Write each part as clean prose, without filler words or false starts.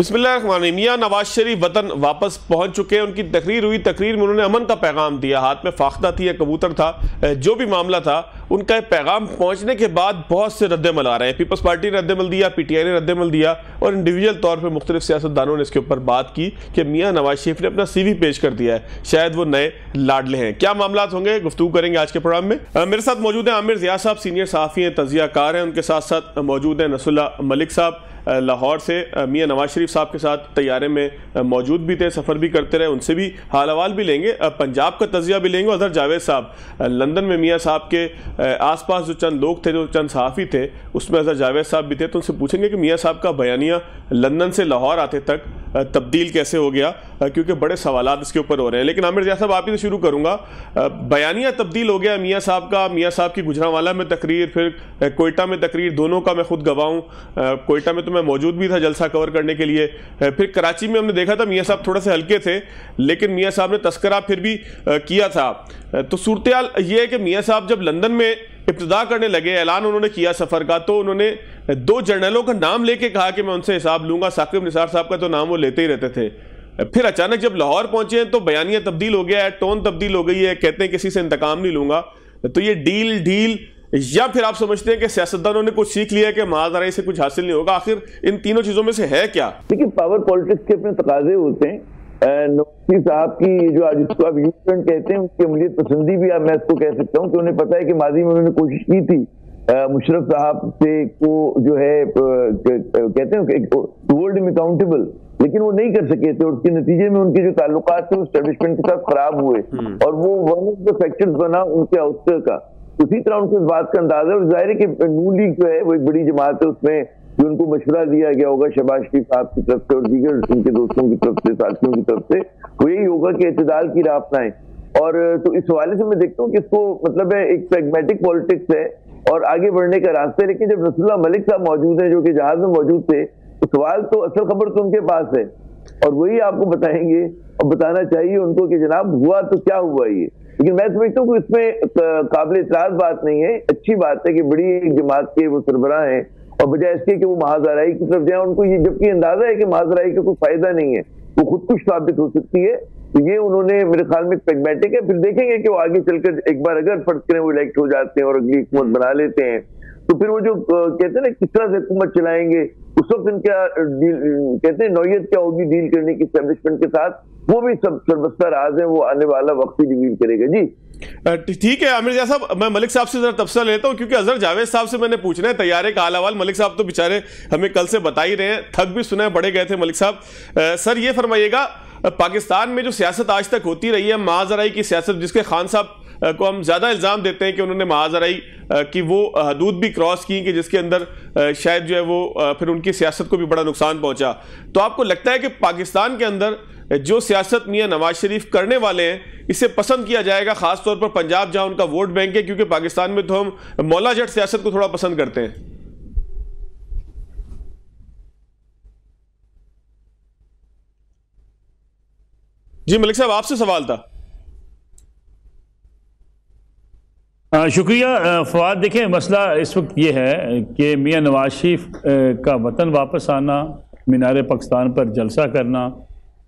बिस्मिल्लाहिर्रहमानिर्रहीम। मियां नवाज शरीफ वतन वापस पहुंच चुके हैं। उनकी तकरीर हुई, तकरीर में उन्होंने अमन का पैगाम दिया। हाथ में फाख्ता थी या कबूतर था, जो भी मामला था, उनका पैगाम पहुंचने के बाद बहुत से रद्दमल आ रहे हैं। पीपल्स पार्टी ने रद्दमल दिया, पीटीआई ने रद्दमल दिया और इंडिविजुअल तौर पर मुख्तलिफ सियासतदानों ने इसके ऊपर बात की कि मियां नवाज शरीफ ने अपना CV पेश कर दिया है, शायद वो नए लाडले हैं। क्या मामला होंगे, गुफ्तगू करेंगे आज के प्रोग्राम में। मेरे साथ मौजूद हैं आमिर ज़िया साहब, सीनियर सहाफ़ी हैं, तज़ियाकार हैं। उनके साथ साथ मौजूद हैं नसरुल्लाह मलिक साहब लाहौर से, मियां नवाज शरीफ साहब के साथ तैयारे में मौजूद भी थे, सफ़र भी करते रहे, उनसे भी हाल अहवाल भी लेंगे, पंजाब का तजिया भी लेंगे। अजहर जावेद साहब लंदन में मियां साहब के आसपास जो चंद लोग थे, जो चंद सहाफ़ी थे, उसमें अजहर जावेद साहब भी थे, तो उनसे पूछेंगे कि मियां साहब का बयानिया लंदन से लाहौर आते तक तब्दील कैसे हो गया, क्योंकि बड़े सवालात इसके ऊपर हो रहे हैं। लेकिन आमिर ज़िया साहब, आप ही से शुरू करूँगा। बयानिया तब्दील हो गया मियां साहब का, मियां साहब की गुजरांवाला में तकरीर, फिर कोयटा में तकरीर, दोनों का मैं खुद गवाह हूँ। कोयटा में तो मैं मौजूद भी था जलसा कवर करने के लिए। फिर कराची में हमने देखा था मियां साहब थोड़ा से हल्के थे, लेकिन मियां साहब ने तस्करा फिर भी किया था। तो सूरत-ए-हाल ये है कि मियां साहब जब लंदन में इब्तिदा करने लगे, ऐलान उन्होंने किया सफ़र का, तो उन्होंने 2 जर्नलों का नाम लेके कहा कि मैं उनसे हिसाब लूंगा। साकिब निसार साहब का तो नाम वो लेते ही रहते थे। फिर अचानक जब लाहौर पहुंचे हैं तो बयानिया तब्दील हो गया है, टोन तब्दील हो गई है, कहते हैं किसी से इंतकाम नहीं लूंगा। तो ये डील या फिर आप समझते हैं कि सियासतदानों ने कुछ सीख लिया है कि महाजराई से कुछ हासिल नहीं होगा? आखिर इन तीनों चीजों में से है क्या? देखिए, पावर पॉलिटिक्स के अपने तकाजे होते हैं। नवाज़ साहब की जो आज इसको आप यूटर्न कहते हैं, उनकी अमलियत पसंदी भी मैं इसको कह सकता हूँ कि उन्हें पता है कि माजी में उन्होंने कोशिश की थी मुशर्रफ साहब से को जो है कहते हैं होल्ड हिम अकाउंटेबल, लेकिन वो नहीं कर सके थे और उसके नतीजे में उनके जो ताल्लुकात थे एस्टेब्लिशमेंट के साथ खराब हुए और वो वन ऑफ द फैक्टर्स बना उनके आउटस्टर का। उसी तरह उनको इस बात का अंदाजा, और जाहिर है कि नून लीग जो है वो एक बड़ी जमात है, उसमें जो उनको मशवरा दिया गया होगा शहबाज शरीफ साहब की तरफ से और दीगर उनके दोस्तों की तरफ से, साथियों की तरफ से, वो यही होगा कि एतदाल की राह अपनाएं। और तो इस हवाले से मैं देखता हूँ कि इसको मतलब है एक प्रैग्मेटिक पॉलिटिक्स है और आगे बढ़ने का रास्ता है। लेकिन जब नसरुल्लाह मलिक साहब मौजूद हैं, जो कि जहाज में मौजूद थे, तो सवाल तो असल खबर तो उनके पास है और वही आपको बताएंगे और बताना चाहिए उनको कि जनाब हुआ तो क्या हुआ ये। लेकिन मैं समझता हूँ कि इसमें काबिल इतराज बात नहीं है, अच्छी बात है कि बड़ी जमात के वो सरबराह हैं और बजाय इसके कि वो महाजराई की तरफ जाए, उनको ये जबकि अंदाजा है कि महाजराई का कोई फायदा नहीं है, वो खुदकुश साबित हो सकती है, तो ये उन्होंने मेरे ख्याल में प्रैग्मेटिक है। फिर देखेंगे कि वो आगे चलकर एक बार अगर फर्ज करें वो इलेक्ट हो जाते हैं और अगली हुकूमत बना लेते हैं, तो फिर वो जो कहते हैं ना किस तरह से हुकूमत चलाएंगे, उस वक्त इनका कहते हैं नौयत क्या होगी डील करने की एस्टेब्लिशमेंट के साथ, वो भी सब सरबस्ता राज है, वो आने वाला वक्त ही रिवील करेगा। जी ठीक है आमिर ज़िया साहब, मैं मलिक साहब से जरा तफसील लेता हूं, क्योंकि अजहर जावेद साहब से मैंने पूछना है तैयारे का हाल अहवाल। मलिक साहब तो बेचारे हमें कल से बता ही रहे हैं, थक भी सुना है, बड़े गए थे मलिक साहब। सर ये फरमाइएगा, पाकिस्तान में जो सियासत आज तक होती रही है, महाजराई की सियासत, जिसके खान साहब को हम ज़्यादा इल्ज़ाम देते हैं कि उन्होंने महाजराई की वो हदूद भी क्रॉस की कि जिसके अंदर शायद जो है वो फिर उनकी सियासत को भी बड़ा नुकसान पहुंचा। तो आपको लगता है कि पाकिस्तान के अंदर जो सियासत मियां नवाज शरीफ करने वाले हैं, इसे पसंद किया जाएगा, खासतौर पर पंजाब जहां उनका वोट बैंक है? क्योंकि पाकिस्तान में तो हम मौला जट सियासत को थोड़ा पसंद करते हैं। जी मलिक साहब, आपसे सवाल था। शुक्रिया फवाद। देखें, मसला इस वक्त ये है कि मियां नवाज शरीफ का वतन वापस आना, मीनार पाकिस्तान पर जलसा करना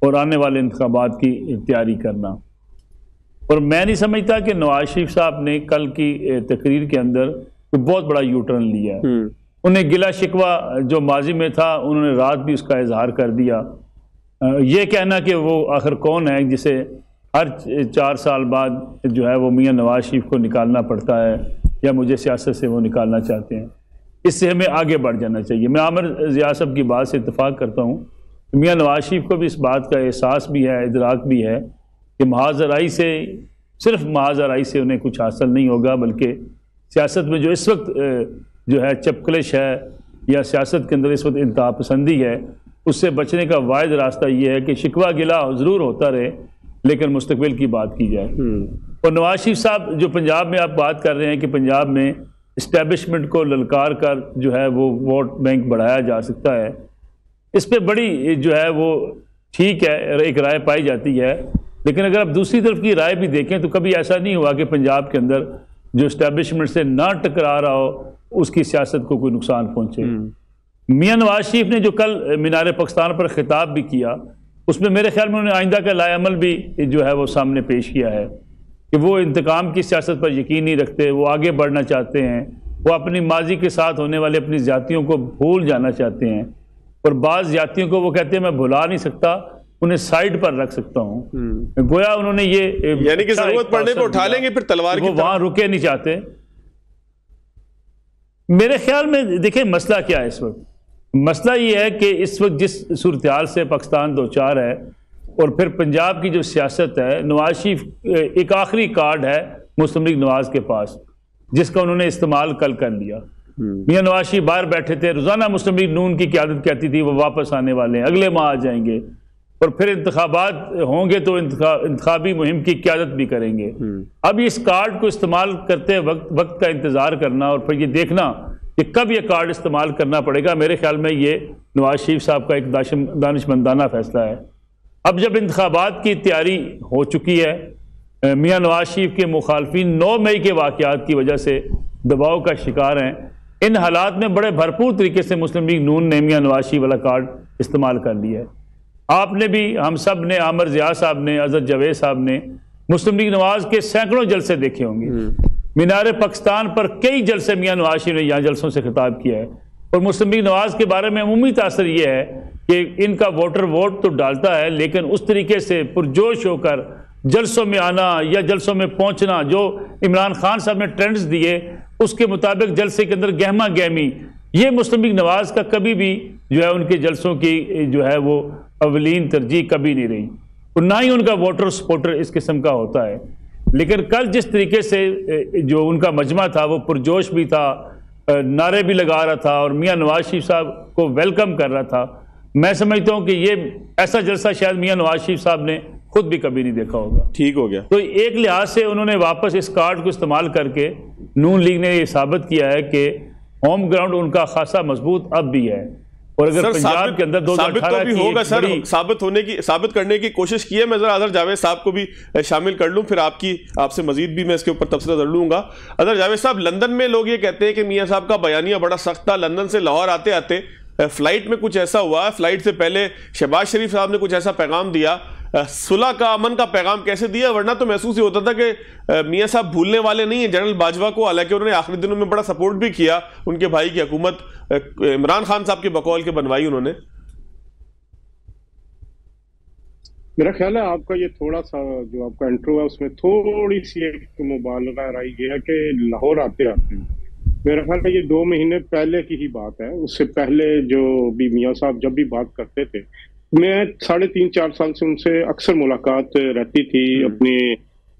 और आने वाले इंतखाबात की तैयारी करना, और मैं नहीं समझता कि नवाज शरीफ साहब ने कल की तकरीर के अंदर कोई बहुत बड़ा यू टर्न लिया है। उन्हें गिला शिकवा जो माजी में था, उन्होंने रात भी उसका इजहार कर दिया। ये कहना कि वो आखिर कौन है जिसे हर 4 साल बाद जो है वो मियां नवाज शरीफ को निकालना पड़ता है या मुझे सियासत से वो निकालना चाहते हैं, इससे हमें आगे बढ़ जाना चाहिए। मैं आमिर ज़िया साहब की बात से इत्तेफाक करता हूँ। मियां नवाज शरीफ को भी इस बात का एहसास भी है, इदराक भी है कि महाजराई से, सिर्फ महाजराई से उन्हें कुछ हासिल नहीं होगा, बल्कि सियासत में जो इस वक्त जो है चपकलिश है या सियासत के अंदर इस वक्त इंतहा पसंदी है, उससे बचने का वाहिद रास्ता ये है कि शिकवा गिला ज़रूर होता रहे, लेकिन मुस्तकबिल की बात की जाए। और नवाज शरीफ साहब जो पंजाब में आप बात कर रहे हैं कि पंजाब में इस्टेब्लिशमेंट को ललकार कर जो है वो वोट बैंक बढ़ाया जा सकता है, इस पर बड़ी जो है वो ठीक है एक राय पाई जाती है। लेकिन अगर आप दूसरी तरफ की राय भी देखें तो कभी ऐसा नहीं हुआ कि पंजाब के अंदर जो इस्टेब्लिशमेंट से ना टकरा रहा हो उसकी सियासत को कोई नुकसान पहुंचे। मियां नवाज शरीफ ने जो कल मीनार पाकिस्तान पर खिताब भी किया, उसमें मेरे ख्याल में उन्होंने आइंदा का लाएअमल भी जो है वो सामने पेश किया है कि वो इंतकाम की सियासत पर यकीन नहीं रखते, वो आगे बढ़ना चाहते हैं, वो अपनी माजी के साथ होने वाले अपनी ज़्यादतियों को भूल जाना चाहते हैं, और बाज़ ज़्यादतियों को वो कहते हैं मैं भुला नहीं सकता, उन्हें साइड पर रख सकता हूँ। गोया उन्होंने ये यानी कि जरूरत पड़ने पर उठा लेंगे फिर तलवार की, वो वहाँ रुके नहीं चाहते। मेरे ख्याल में देखिए मसला क्या है इस वक्त, मसला ये है कि इस वक्त जिस सूरत हाल से पाकिस्तान दो चार है, और फिर पंजाब की जो सियासत है, नवाज शरीफ एक आखिरी कार्ड है मुस्लिम लीग नवाज के पास जिसका उन्होंने इस्तेमाल कल कर लिया। मियां नवाज शरीफ बाहर बैठे थे, रोजाना मुस्लिम लीग नून की क़यादत कहती थी वो वापस आने वाले हैं, अगले माह आ जाएंगे, और फिर इंतखाबात होंगे तो इंतखाबी मुहिम की क़यादत भी करेंगे। अब इस कार्ड को इस्तेमाल करते वक्त का इंतजार करना और फिर ये देखना कि कब ये कार्ड इस्तेमाल करना पड़ेगा, मेरे ख्याल में ये नवाज शरीफ साहब का एक दानिशमंदाना फैसला है। अब जब इंतखाबात की तैयारी हो चुकी है, मियां नवाज शरीफ के मुखालफिन 9 मई के वाक़यात की वजह से दबाव का शिकार हैं, इन हालात में बड़े भरपूर तरीके से मुस्लिम लीग नून ने मियां नवाज शरीफ वाला कार्ड इस्तेमाल कर लिया है। आपने भी, हम सब ने, आमर ज़िया साहब ने, अजहर जावेद साहब ने मुस्लिम लीग नवाज के सैकड़ों जलसे देखे होंगे। मीनार पाकिस्तान पर कई जलसे मियां नवाज शरीफ ने यहाँ जलसों से खिताब किया है, और मुस्लिम लीग नवाज के बारे में अमूमी तासर यह है कि इनका वोटर वोट तो डालता है, लेकिन उस तरीके से पुरजोश होकर जलसों में आना या जलसों में पहुंचना जो इमरान खान साहब ने ट्रेंड्स दिए उसके मुताबिक जलसे के अंदर गहमा गहमी, ये मुस्लिम लीग नवाज का कभी भी जो है उनके जलसों की जो है वो अवलीन तरजीह कभी नहीं रही, और ना ही उनका वोटर सपोर्टर इस किस्म का होता है। लेकिन कल जिस तरीके से जो उनका मजमा था वो पुरजोश भी था, नारे भी लगा रहा था और मियां नवाज शरीफ साहब को वेलकम कर रहा था, मैं समझता हूं कि ये ऐसा जलसा शायद मियां नवाज शरीफ साहब ने खुद भी कभी नहीं देखा होगा। ठीक हो गया। तो एक लिहाज से उन्होंने वापस इस कार्ड को इस्तेमाल करके नून लीग ने ये साबित किया है कि होम ग्राउंड उनका खासा मजबूत अब भी है, और अगर पंजाब के अंदर 2018 भी होगा सर, साबित करने की कोशिश की है। मैं जरा अजहर जावेद साहब को भी शामिल कर लूं, फिर आपसे मजीद भी मैं इसके ऊपर तबसरा कर लूंगा। अजहर जावेद साहब, लंदन में लोग ये कहते हैं कि मियां साहब का बयानिया बड़ा सख्त था, लंदन से लाहौर आते आते फ्लाइट में कुछ ऐसा हुआ, फ्लाइट से पहले शहबाज शरीफ साहब ने कुछ ऐसा पैगाम दिया, सुलह का, अमन का पैगाम कैसे दिया, वरना तो महसूस ही होता था कि मियां साहब भूलने वाले नहीं है जनरल बाजवा को, हालांकि उन्होंने आखिरी दिनों में बड़ा सपोर्ट भी किया, उनके भाई की हुकूमत इमरान खान साहब के बकौल के बनवाई उन्होंने। मेरा ख्याल है आपका ये थोड़ा सा जो आपका इंट्रो है उसमें थोड़ी सी एक मुबालगा रही गया कि लाहौर आते आते, मेरा ख्याल है ये 2 महीने पहले की ही बात है। उससे पहले जो भी मियां साहब जब भी बात करते थे, मैं 3.5-4 साल से उनसे अक्सर मुलाकात रहती थी अपनी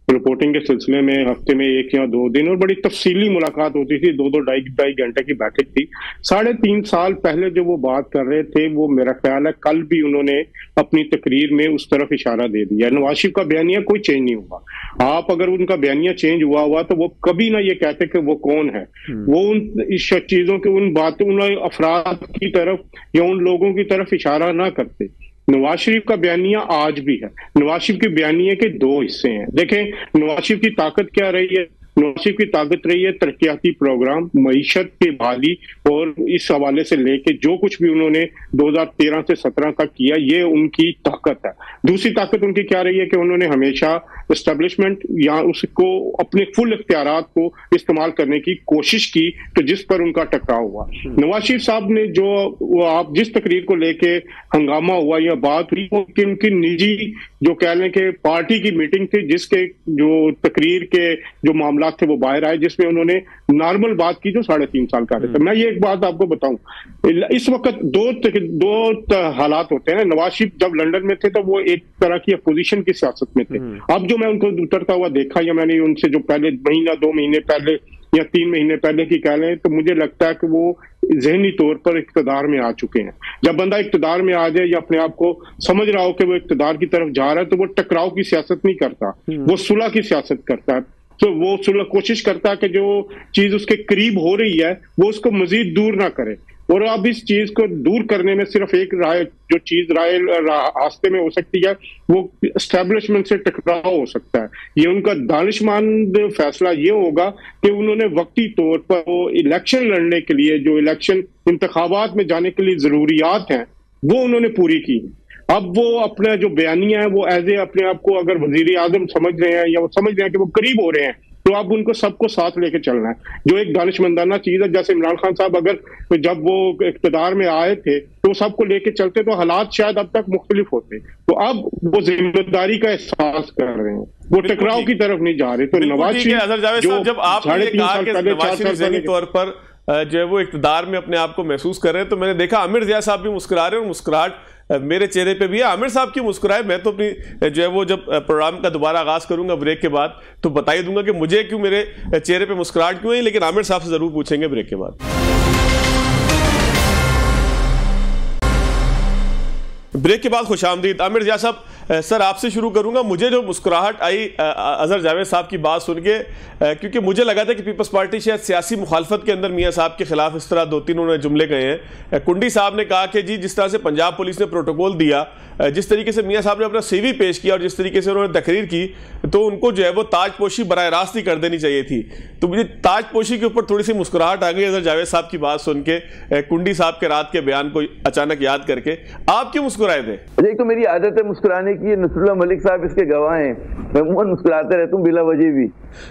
रिपोर्टिंग के सिलसिले में, हफ्ते में 1 या 2 दिन, और बड़ी तफसीली मुलाकात होती थी, 2-2 ढाई घंटे की बैठक थी। 3.5 साल पहले जो वो बात कर रहे थे, वो मेरा ख्याल है कल भी उन्होंने अपनी तकरीर में उस तरफ इशारा दे दिया। नवाज शरीफ का बयानिया कोई चेंज नहीं हुआ। आप अगर उनका बयानिया चेंज हुआ तो वो कभी ना ये कहते कि वो कौन है, वो उन इस चीजों के, उन बातों, उन अफराद की तरफ या उन लोगों की तरफ इशारा ना करते। नवाज शरीफ का बयानिया आज भी है। नवाज शरीफ के बयानिए के 2 हिस्से हैं। देखें नवाज शरीफ की ताकत क्या रही है, नवाज शरीफ की ताकत रही है तरक्याती प्रोग्राम, मईशत की बहाली, और इस हवाले से लेके जो कुछ भी उन्होंने 2013 से 17 तक किया, ये उनकी ताकत है। दूसरी ताकत उनकी क्या रही है कि उन्होंने हमेशा एस्टेब्लिशमेंट या उसको अपने फुल इख्तियारात को इस्तेमाल करने की कोशिश की, तो जिस पर उनका टकराव हुआ। नवाज शरीफ साहब ने जो आप जिस तकरीर को लेके हंगामा हुआ या बात हुई, कि उनकी निजी जो कह लें कि पार्टी की मीटिंग थी, जिसके जो तकरीर के जो मामला थे वो बाहर आए, जिसमें उन्होंने नॉर्मल बात की जो 3.5 साल कर रहे थे। मैं ये एक बात आपको बताऊं, इस वक्त दो हालात होते हैं। नवाज शरीफ जब लंदन में थे तो वो एक तरह की अपोजिशन की सियासत में थे। अब जो मैं उनको उतरता हुआ देखा, या मैंने उनसे जो पहले महीना 2 महीने पहले या 3 महीने पहले की कह लें, तो मुझे लगता है कि वो ज़हनी तौर पर इक़्तिदार में आ चुके हैं। जब बंदा इक़्तिदार में आ जाए या अपने आप को समझ रहा हो कि वो इक़्तिदार की तरफ जा रहा है, तो वो टकराव की सियासत नहीं करता, वो सुलह की सियासत करता है। तो वो सुलह कोशिश करता है कि जो चीज उसके करीब हो रही है वो उसको मजीद दूर ना करे। और अब इस चीज को दूर करने में सिर्फ एक राय, जो चीज रास्ते में हो सकती है वो एस्टेब्लिशमेंट से टकराव हो सकता है। ये उनका दानिशमंद फैसला ये होगा कि उन्होंने वक्ती तौर पर वो इलेक्शन लड़ने के लिए, जो इलेक्शन इंतखाबात में जाने के लिए जरूरियात हैं, वो उन्होंने पूरी की। अब वो अपना जो बयानिया है वो एज ए अपने आप को अगर वजीर आजम समझ रहे हैं या वो समझ रहे हैं कि वो करीब हो रहे हैं, तो अब उनको सबको साथ लेके चलना है, जो एक दानिशमंदाना चीज है। जैसे इमरान खान साहब अगर जब वो इख्तिदार में आए थे तो सबको लेके चलते तो हालात शायद अब तक मुख्तलिफ होते। तो अब वो जिम्मेदारी का एहसास कर रहे हैं, वो टकराव की तरफ नहीं जा रहे। तो नवाज शरीफ जब आपने कहा कि नवाज शरीफ ज़हनी तौर पर जो है वो इख्तिदार में अपने आप को महसूस कर रहे हैं, तो मैंने देखा आमिर ज़िया साहब भी मुस्कुरा रहे हैं और मुस्कुराहट मेरे चेहरे पे भी है। आमिर साहब क्यों मुस्कुराए? मैं तो अपनी जो है वो जब प्रोग्राम का दोबारा आगाज करूंगा ब्रेक के बाद तो बता ही दूंगा कि मुझे क्यों, मेरे चेहरे पे मुस्कुराहट क्यों है, लेकिन आमिर साहब से जरूर पूछेंगे ब्रेक के बाद। ब्रेक के बाद खुशामदीद। आमिर ज़िया साहब, सर आपसे शुरू करूंगा। मुझे जो मुस्कुराहट आई अजहर जावेद साहब की बात सुन के, क्योंकि मुझे लगा था कि पीपल्स पार्टी शायद सियासी मुखालफत के अंदर मियाँ साहब के खिलाफ इस तरह 2-3 उन्होंने जुमले कहे हैं। कुंडी साहब ने कहा कि जी जिस तरह से पंजाब पुलिस ने प्रोटोकॉल दिया, जिस तरीके से मियाँ साहब ने अपना CV पेश किया और जिस तरीके से उन्होंने तकरीर की, तो उनको जो है वो ताजपोशी बराह रास्त ही कर देनी चाहिए थी। तो मुझे ताजपोशी के ऊपर थोड़ी सी मुस्कुराहट आ गई अजहर जावेद साहब की बात सुन के, कुंडी साहब के रात के बयान को अचानक याद करके। आप क्यों मुस्कुराए थे? एक तो मेरी आदत है मुस्कुराने की, नसरुल्लाह मलिक साहब इसके गवाह हैं, मैं उम्र मुस्कुराते रहता हूँ बिला वजह भी।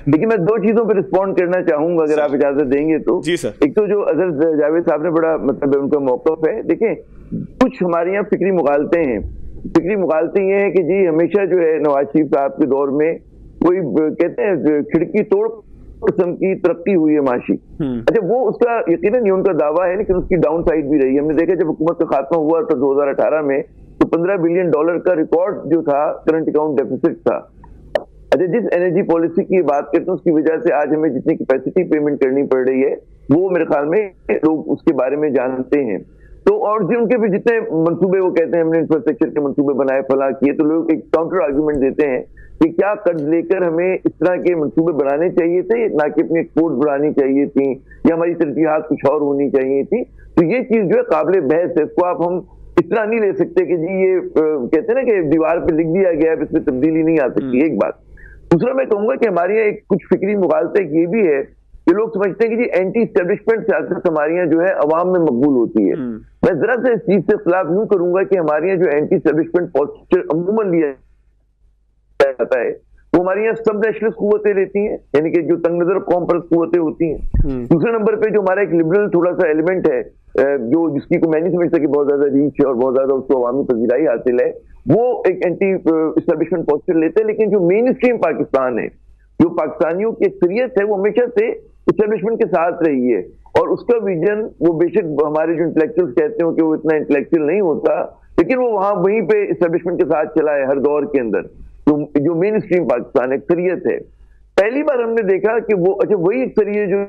लेकिन मैं 2 चीजों पर रिस्पॉन्ड करना चाहूंगा अगर आप इजाजत देंगे तो। जी सर। एक तो जो अजहर जावेद साहब ने बड़ा मतलब उनका मौक़िफ़ है, देखें कुछ हमारे यहाँ फिक्री मुगालते हैं। फिक्री मुगालते ये है कि जी हमेशा जो है नवाज शरीफ साहब के दौर में कोई कहते हैं खिड़की तोड़ किस्म की तरक्की हुई है माशी। अच्छा, वो उसका यकीनन ये उनका दावा है, लेकिन उसकी डाउन साइड भी रही है। हमने देखा जब हुकूमत का खात्मा हुआ तो 2018 में तो $15 बिलियन का रिकॉर्ड जो था करंट अकाउंट डेफिसिट था। अच्छा, जिस एनर्जी पॉलिसी की बात करते हैं उसकी वजह से आज हमें जितनी कैपेसिटी पेमेंट करनी पड़ रही है वो मेरे ख्याल में लोग उसके बारे में जानते हैं। तो और जो उनके भी जितने मंसूबे वो कहते हैं हमने इंफ्रास्ट्रक्चर के मंसूबे बनाए, फला किए, तो लोग एक काउंटर आर्ग्यूमेंट देते हैं कि क्या कर्ज लेकर हमें इस तरह के मंसूबे बनाने चाहिए थे, ना कि अपनी एक्सपोर्ट बढ़ानी चाहिए थी या हमारी तरजीहात कुछ और होनी चाहिए थी। तो ये चीज जो है काबिल बहस है, इसको आप हम इस तरह नहीं ले सकते कि जी ये कहते हैं ना कि दीवार पे लिख दिया गया है, इसमें तब्दीली नहीं आ सकती। एक बात। दूसरा मैं कहूंगा कि हमारे यहाँ एक कुछ फिक्री मुगालते ये भी है कि लोग समझते हैं कि जी एंटी एस्टेब्लिशमेंट सियासत हमारे यहाँ जो है अवाम में मकबूल होती है। मैं जरा से इस चीज से खिलाफ यूं करूंगा कि हमारे यहाँ जो एंटी एस्टेब्लिशमेंट पॉस्चर अमूमन लिया जाता है वो हमारे यहाँ सब नेशनलिस्ट कुव्वतें रहती हैं, यानी कि जो तंग नजर कौम परस्त कुव्वतें होती हैं। दूसरे नंबर पे जो हमारा एक लिबरल थोड़ा सा एलिमेंट है जो जिसकी को मैं नहीं समझता कि बहुत ज्यादा रीच है और बहुत ज्यादा उसको अवामी पजीराई हासिल है, वो एक एंटी एस्टेब्लिशमेंट पॉस्चर लेते हैं। लेकिन जो मेन स्ट्रीम पाकिस्तान है, जो पाकिस्तानियों की अक्सरियत है, वो हमेशा से एस्टेब्लिशमेंट के साथ रही है और उसका विजन वो बेशक हमारे जो इंटेलेक्चुअल्स कहते हो कि वो इतना इंटेलेक्चुअल नहीं होता, लेकिन वो वहां वहीं पे एस्टेब्लिशमेंट के साथ चला है हर दौर के अंदर। तो जो मेन स्ट्रीम पाकिस्तान अक्सरियत है, पहली बार हमने देखा कि वो अच्छा वही अक्सरियत जो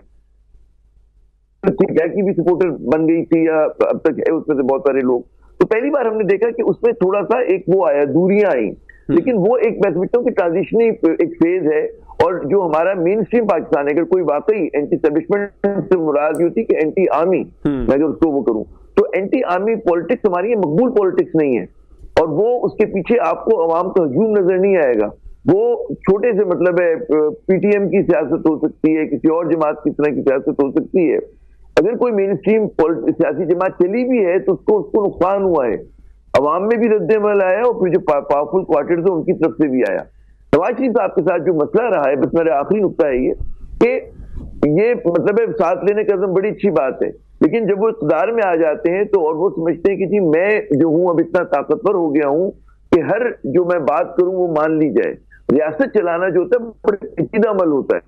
की भी सपोर्टर बन गई थी या अब तक है उसमें से बहुत सारे लोग, तो पहली बार हमने देखा कि उसमें थोड़ा सा एक वो आया, दूरियां आई। लेकिन वो एक मैं समझता हूँ कि ट्रांजिशनरी एक फेज है। और जो हमारा मेन स्ट्रीम पाकिस्तान है, अगर कोई वाकई एंटी एस्टेब्लिशमेंट से मुराद ये होती कि एंटी आर्मी, मैं अगर उसको वो करूं तो एंटी आर्मी पॉलिटिक्स हमारी ये मकबूल पॉलिटिक्स नहीं है और वो उसके पीछे आपको अवाम का हजूम नजर नहीं आएगा। वो छोटे से मतलब है PTM की सियासत हो सकती है, किसी और जमात की तरह की सियासत हो सकती है। अगर कोई मेन स्ट्रीम सियासी जमात चली भी है तो उसको नुकसान हुआ है, अवाम में भी रद्द-ए-अमल आया और फिर जो पावरफुल क्वार्टर्स है उनकी तरफ से भी आया। नवाज शरीफ साहब के साथ जो मसला रहा है, बस मेरा आखिरी नुकता है ये कि ये मतलब है साथ लेने का बड़ी अच्छी बात है, लेकिन जब वो इक़्तिदार में आ जाते हैं तो और वो समझते हैं कि जी मैं जो हूं अब इतना ताकतवर हो गया हूं कि हर जो मैं बात करूं वो मान ली जाए। रियासत चलाना जो होता है बड़ा पेचीदा अमल होता है,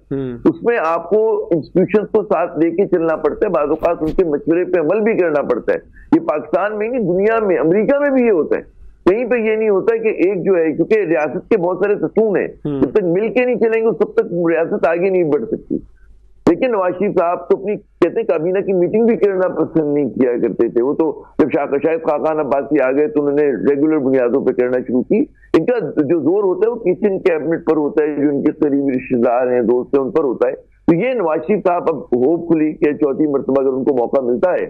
उसमें आपको इंस्टीट्यूशंस को साथ लेके चलना पड़ता है, बाज़ औक़ात उनके मशवरे पे अमल भी करना पड़ता है। ये पाकिस्तान में नहीं, दुनिया में, अमेरिका में भी ये होता है। कहीं पे ये नहीं होता कि एक जो है, क्योंकि रियासत के बहुत सारे सतून हैं, जब तक मिलके नहीं चलेंगे तब तक रियासत आगे नहीं बढ़ सकती। लेकिन नवाज शरीफ साहब तो अपनी कहते हैं काबीना की मीटिंग भी करना पसंद नहीं किया करते थे। वो तो जब शायद खाकान अब्बासी आ गए तो उन्होंने रेगुलर बुनियादों पर करना शुरू की। इनका जो जोर होता है वो किचन कैबिनेट पर होता है, जो इनके करीबी रिश्तेदार हैं, दोस्त हैं, उन पर होता है। तो ये नवाज शरीफ साहब अब होपफुली के 4थी मरतबा अगर उनको मौका मिलता है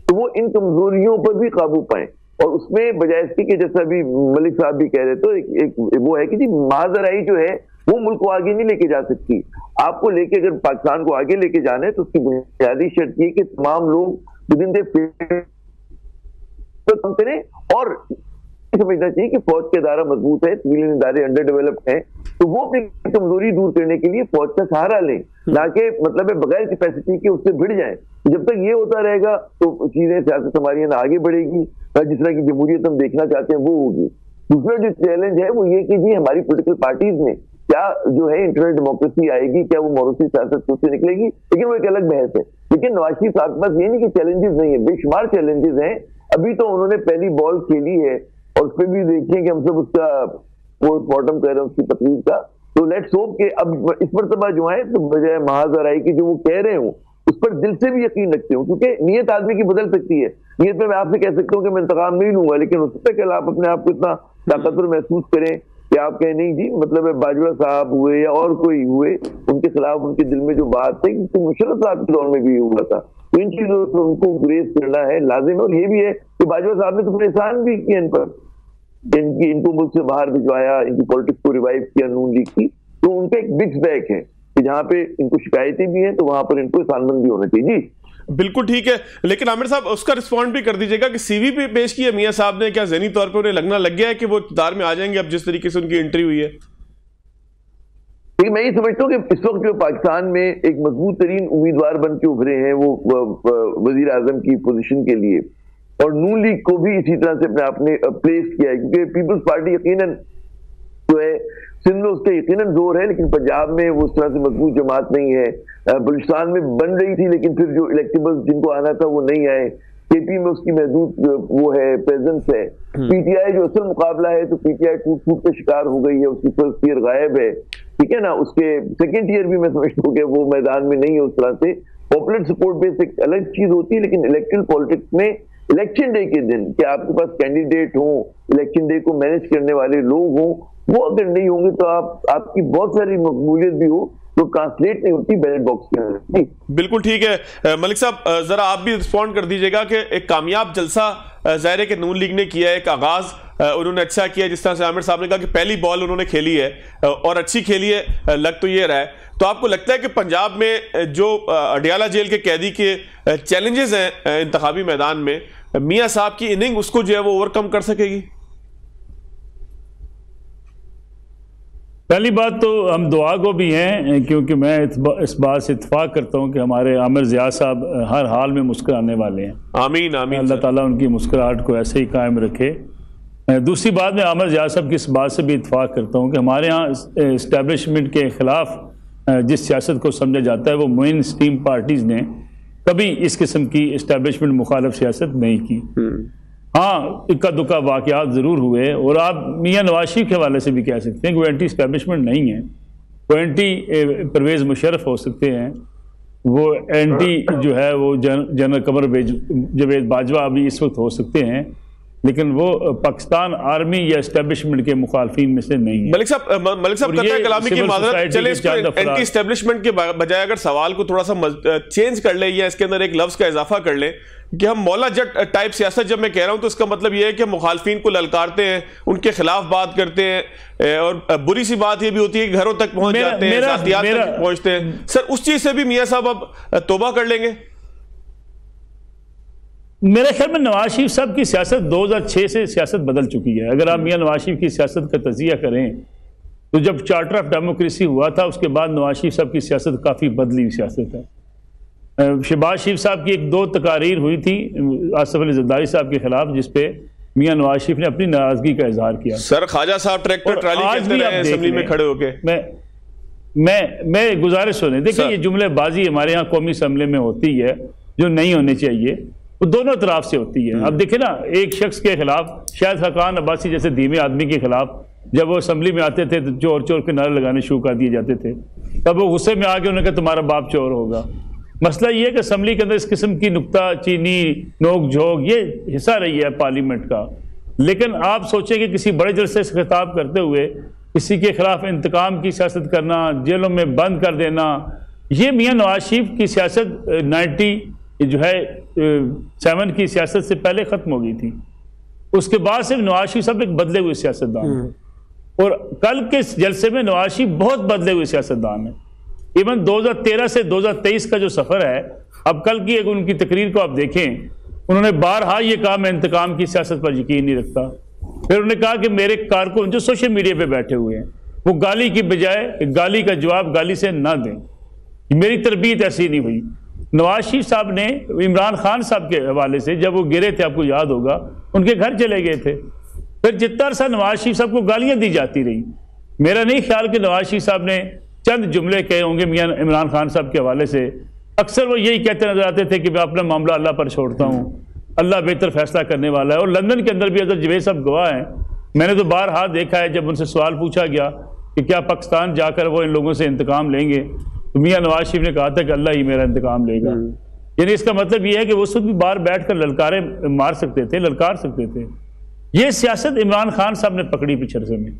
तो वो इन कमजोरियों पर भी काबू पाए। और उसमें बजाय इसके कि जैसा अभी मलिक साहब भी कह रहे तो एक वो है कि जी महाजराई जो है वो मुल्क को आगे नहीं लेके जा सकती। आपको लेके अगर पाकिस्तान को आगे लेके जाना है तो उसकी बुनियादी शर्त ये कि तमाम लोग विदिन द काम करें और समझना चाहिए कि फौज का इदारा मजबूत है, सिविलियन इदारे अंडर डेवलप्ड हैं, तो वो अपनी कमजोरी दूर करने के लिए फौज का सहारा लें, ना कि मतलब है बगैर कैपेसिटी के उससे भिड़ जाएं। जब तक ये होता रहेगा तो चीजें सियासत हमारी ना आगे बढ़ेगी, जिस तरह की जमहूरियत हम देखना चाहते हैं वो होगी। दूसरा जो चैलेंज है वो ये कि जी हमारी पोलिटिकल पार्टीज में क्या जो है इंटरनल डेमोक्रेसी आएगी, क्या वो मौरूसी सियासत उससे निकलेगी, लेकिन वो एक अलग बहस है। लेकिन नवाज शरीफ साहब के पास ये नहीं कि चैलेंजेस नहीं है, बेशुमार चैलेंजेस हैं। अभी तो उन्होंने पहली बॉल खेली है और उस पर भी देखिए कि हम सब उसका पोस्टमार्टम कर रहे हैं उसकी तकरीर का। तो लेट्स होप कि अब इस मरतबा जो है तो बजाय महाजराई की जो वो कह रहे हूँ उस पर दिल से भी यकीन रखते हूँ, क्योंकि नीयत आदमी की बदल सकती है। नीयत में मैं आपसे कह सकता हूँ कि मैं इंतकाम नहीं लूंगा, लेकिन हो सकता है कि आप अपने आप को इतना ताकतवर महसूस करें कि आप कहें नहीं जी मतलब बाजवा साहब हुए या और कोई हुए उनके खिलाफ उनके दिल में जो बात है तो मुशर्रफ साहब के दौर में भी हुआ था। तो इन चीजों से उनको गुरेज करना है लाजिम है। और ये भी है कि बाजवा साहब ने तो परेशान भी किया इन पर, इनको मुल्क से बाहर भिजवाया, इनकी पॉलिटिक्स को रिवाइव किया नून लीग की। तो उनका एक मिक्स बैग है कि जहाँ पे इनको शिकायतें भी हैं तो वहां पर इनको एहसानमंद भी होना चाहिए। जी बिल्कुल ठीक है, लेकिन आमिर साहब उसका रिस्पॉन्ड भी कर दीजिएगा कि सीवी पे पेश किया मियां साहब ने, क्या ज़हनी तौर पे उन्हें लगना लग गया है कि वो इक़्तिदार में आ जाएंगे अब जिस तरीके से उनकी एंट्री हुई है? मैं ये समझता हूँ कि इस वक्त जो पाकिस्तान में एक मजबूत तरीन उम्मीदवार बन के उभरे हैं वो वजीर आजम की पोजीशन के लिए, और नून लीग को भी इसी तरह से अपने आपने प्लेस किया है, क्योंकि पीपल्स पार्टी यकीनन जो है सिंध में उसका यकीनन जोर है, लेकिन पंजाब में वो उस तरह से मजबूत जमात नहीं है। बलूचिस्तान में बन रही थी लेकिन फिर जो इलेक्टेबल्स जिनको आना था वो नहीं आए। केपी में उसकी महदूद वो है प्रेजेंस है। पीटीआई जो असल मुकाबला है तो पीटीआई टूट फूट का शिकार हो गई है, उसकी फर्स्ट ईयर गायब है, ठीक है ना। उसके सेकेंड ईयर भी मैं समझता हूँ कि वो मैदान में नहीं है उस तरह से। पॉपुलर सपोर्ट बेस एक अलग चीज होती है, लेकिन इलेक्ट्रल पॉलिटिक्स में इलेक्शन डे के दिन कि आपके पास कैंडिडेट हो, इलेक्शन डे को मैनेज करने वाले लोग हों, वो अगर नहीं होंगे तो आपकी बहुत सारी मकबूलियत भी हो तो ट्रांसलेट नहीं होती बैलेट बॉक्स के अंदर। बिल्कुल ठीक है मलिक साहब, जरा आप भी रिस्पॉन्ड कर दीजिएगा कि एक कामयाब जलसा ज़ाहिर है कि नून लीग ने किया है, एक आगाज उन्होंने अच्छा किया, जिस तरह से आमिर साहब ने कहा कि पहली बॉल उन्होंने खेली है और अच्छी खेली है, लग तो ये रहा है। तो आपको लगता है कि पंजाब में जो अडियाला जेल के कैदी के चैलेंजेस हैं इंतखाबी मैदान में, मियां साहब की इनिंग उसको जो है वो ओवरकम कर सकेगी? पहली बात तो हम दुआ को भी हैं, क्योंकि मैं इस बात से इत्तेफाक करता हूं कि हमारे आमिर ज़िया साहब हर हाल में मुस्कुराने वाले हैं। आमीन आमीन। अल्लाह ताला उनकी मुस्कुराहट को ऐसे ही कायम रखे। दूसरी बात, मैं आमिर ज़िया साहब की इस बात से भी इत्तेफाक करता हूं कि हमारे यहाँ इस्टेब्लिशमेंट के ख़िलाफ़ जिस सियासत को समझा जाता है वो मेन स्ट्रीम पार्टीज़ ने कभी इस किस्म की इस्टेब्लिशमेंट मुखालिफ सियासत नहीं की। हाँ, इक्का दुक्का वाक़यात ज़रूर हुए, और आप मियां नवाज शरीफ के हवाले से भी कह सकते हैं कि वो एंटी इस्टेब्लिशमेंट नहीं है, वो एंटी परवेज़ मुशर्रफ हो सकते हैं, वो एंटी जो है वो जनरल कमर जवेद बाजवा भी इस वक्त हो सकते हैं, लेकिन वो पाकिस्तान आर्मी या एस्टेब्लिशमेंट के मुखालफिन में से नहीं है। मलिक साहब कहते हैं कलामी की माजरत, चले इसको एंटी एस्टेब्लिशमेंट के बजाय अगर सवाल को थोड़ा सा चेंज कर ले या इसके अंदर एक लफ्ज का इजाफा कर ले कि हम मौला जट टाइप सियासत जब मैं कह रहा हूं तो इसका मतलब यह है कि मुखालफिन को ललकारते हैं, उनके खिलाफ बात करते हैं, और बुरी सी बात यह भी होती है कि घरों तक पहुंच जाते हैं, जातियात तक पहुंचते हैं। सर उस चीज से भी मियां साहब अब तौबा कर लेंगे? मेरे ख्याल में नवाज शरीफ साहब की सियासत 2006 से सियासत बदल चुकी है। अगर आप मियां नवाज शरीफ की सियासत का तजिया करें तो जब चार्टर ऑफ डेमोक्रेसी हुआ था उसके बाद नवाज शरीफ साहब की सियासत काफ़ी बदली हुई सियासत है। शहबाज शरीफ साहब की 1-2 तकारीर हुई थी आसिफ अली जरदारी साहब के खिलाफ, जिसपे मियां नवाज शरीफ ने अपनी नाराजगी का इजहार किया। Sir Khwaja Sahab tractor trolley के अंदर असेंबली में खड़े होके मैं गुजारिश सुने, देखिए ये जुमलेबाजी हमारे यहाँ कौमी असम्बली में होती है जो नहीं होनी चाहिए, वो दोनों तरफ से होती है। अब देखिए ना, एक शख्स के खिलाफ शायद हकान अब्बासी जैसे धीमे आदमी के खिलाफ जब वो असम्बली में आते थे तो चोर चोर के नारे लगाने शुरू कर दिए जाते थे, तब वो गुस्से में आके उन्होंने कहा तुम्हारा बाप चोर होगा। मसला ये है कि असम्बली के अंदर इस किस्म की नुक्ता चीनी नोक झोंक ये हिस्सा रही है पार्लियामेंट का, लेकिन आप सोचें कि किसी बड़े जलसे से खिताब करते हुए किसी के खिलाफ इंतकाम की सियासत करना, जेलों में बंद कर देना, ये मियां नवाज शरीफ की सियासत 90 ये जो है 7 की सियासत से पहले ख़त्म हो गई थी। उसके बाद सिर्फ नवाज शरीफ साहब एक बदले हुए सियासतदान है, और कल के जलसे में नवाज शरीफ बहुत बदले हुए सियासतदान है। इवन 2013 से 2023 का जो सफ़र है, अब कल की एक उनकी तकरीर को आप देखें, उन्होंने बारहा ये कहा मैं इंतकाम की सियासत पर यकीन नहीं रखता। फिर उन्होंने कहा कि मेरे कारकुन जो सोशल मीडिया पे बैठे हुए हैं वो गाली की बजाय गाली का जवाब गाली से ना दें, मेरी तरबियत ऐसी नहीं हुई। नवाज शरीफ साहब ने इमरान खान साहब के हवाले से जब वो गिरे थे, आपको याद होगा, उनके घर चले गए थे। फिर जितना अरसा नवाज शरीफ साहब को गालियां दी जाती रही, मेरा नहीं ख्याल कि नवाज शरीफ साहब ने चंद जुमले कहे होंगे मियां इमरान खान साहब के हवाले से। अक्सर वो यही कहते नजर आते थे कि मैं अपना मामला अल्लाह पर छोड़ता हूँ, अल्लाह बेहतर फैसला करने वाला है। और लंदन के अंदर भी अगर जवेद साहब गवाह हैं, मैंने तो बारहा देखा है जब उनसे सवाल पूछा गया कि क्या पाकिस्तान जाकर वो इन लोगों से इंतकाम लेंगे, तो मियां नवाज शरीफ ने कहा था कि अल्लाह ही मेरा इंतकाम लेगा। यानी इसका मतलब यह है कि वो खुद भी बाहर बैठकर ललकारे मार सकते थे, ललकार सकते थे। ये सियासत इमरान खान साहब ने पकड़ी पिछड़े में